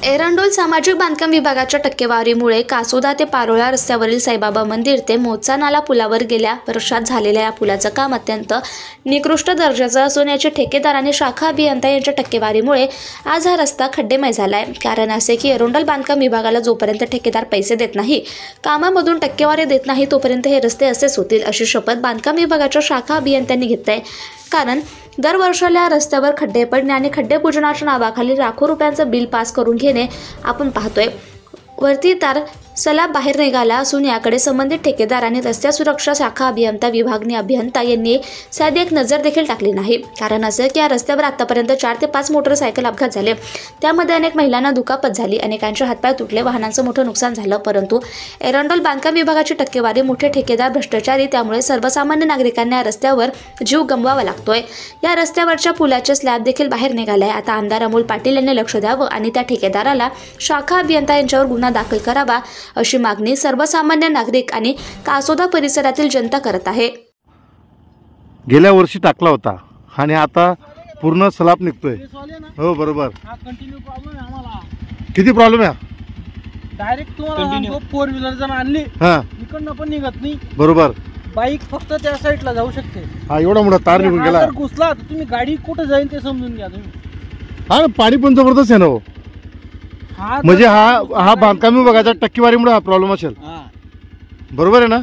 एरंडोल सामाजिक बांधकाम विभागाच्या टक्केवारीमुळे कासोदा ते पारोळा रस्त्यावरील साईबाबा मंदिर ते मोचा नाला पुलावर गेल्या वर्षात झालेल्या या पुलाचं काम अत्यंत निकृष्ट दर्जाचं असून याचे ठेकेदार शाखा अभियंता यांच्या टक्केवारीमुळे आज हा रस्ता खड्डेमय झाला आहे। कारण असे की एरंडोल बांधकाम विभागाला जोपर्यंत ठेकेदार पैसे देत नाही, कामामधून टक्केवारी देत नाही, तोपर्यंत हे रस्ते असेच होतील अशी शपथ बांधकाम विभागाच्या शाखा अभियंत्यांनी घेतली आहे। कारण दरवर्षाला रस्त्यावर खड्डे पडणे आणि खड्डे पूजनाच्या नावाखाली लाखो रुपयांचं बिल पास करून घेणे आपण पाहतोय। वरती तार सलाब बाहेर निघाला असून याकडे संबंधित ठेकेदार आणि रस्ते सुरक्षा शाखा अभियंता विभागीय अभियंता यांनी साधी एक नजर देखील टाकली नाही। कारण असं की या रस्त्यावर आतापर्यंत 4 ते 5 मोटरसायकल अपघात झाले, त्यामध्ये अनेक महिलांना दुखापत झाली, अनेकांचे हातपाय तुटले, वाहनांचं मोठं नुकसान झालं। परंतु एरंडोल बांधकाम विभागाची टक्केवारी, मोठे ठेकेदार, भ्रष्टाचारी, त्यामुळे सर्वसामान्य नागरिकांना या रस्त्यावर जीव गमवावा लागतोय। या रस्त्यावरच्या पुलाचे स्लॅब देखील बाहेर निघालाय। आता आमदार अमोल पाटील यांनी लक्ष द्यावं आणि त्या ठेकेदाराला शाखा अभियंता यांच्यावर गुन्हा दाखल करावा अशी मागणी सर्वसामान्य नागरिक आणि कासोदा परिसरातील जनता करत आहे। गेल्या वर्षी टाकला होता आणि आता पूर्ण सलाब निघतोय। हो बरोबर। हा कंटिन्यू प्रॉब्लेम आहे आम्हाला। किती प्रॉब्लेम आहे? डायरेक्ट तुम्हाला 4 व्हीलर जण आणली, इकडनं पण निघत नाही। बरोबर। बाईक फक्त त्या साईडला जाऊ शकते। हा एवढा मोठा तार निघून गेला। जर घुसला तर तुम्ही गाडी कुठे जाईल ते समजून घ्या तुम्ही। हा पाणी पण जबरदस्त आहे ना हो। म्हणजे हा बांधकाम विभागाच्या टक्केवारीमुळे हा प्रॉब्लेम असेल। बरोबर आहे ना?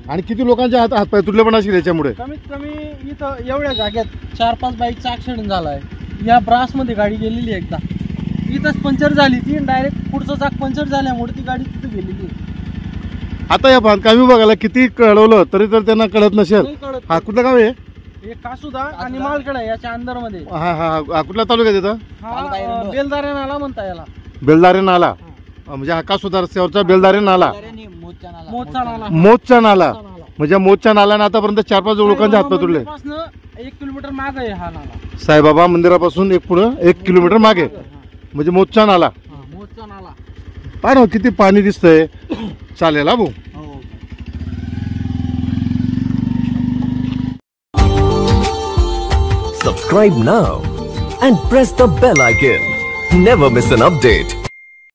आणि किती लोकांचे हातपाय तुटले पण असेल याच्यामुळे। कमीत कमी इथं एवढ्या जागेत 4-5 बाईकचा ऍक्सिडेंट झालाय। या ब्रास मध्ये गाडी गेलेली एकदा, इथंच पंक्चर झाली ती, डायरेक्ट पुढचं चाक पंक्चर झाल्यामुळे ती गाडी तिथे गेलेली। आता या बांधकाम विभागाला किती कळवलं तरी तर त्यांना कळत नसेल। हा कुठलं गाव आहे? हे कासोदा आणि मालकडा याच्या अंदर मध्ये। हा कुठला तालुका येतो? बेलदारे नाला म्हणता याला। बेलदारे नाला म्हणजे हा कासोदा रस्त्यावरचा बेलदारे नाला, मोचा नाला। म्हणजे मोचा नाल्याने आतापर्यंत 4-5 लोकांचे हातपाय तुटले। 1 किलोमीटर मागे आहे हा नाला। साईबाबा मंदिरापासून पुढे 1 किलोमीटर मागे म्हणजे मोचा नाला। पाहा ना किती पाणी दिसतंय। चालेल हा भाऊ। Subscribe now and press the bell icon. Never miss an update.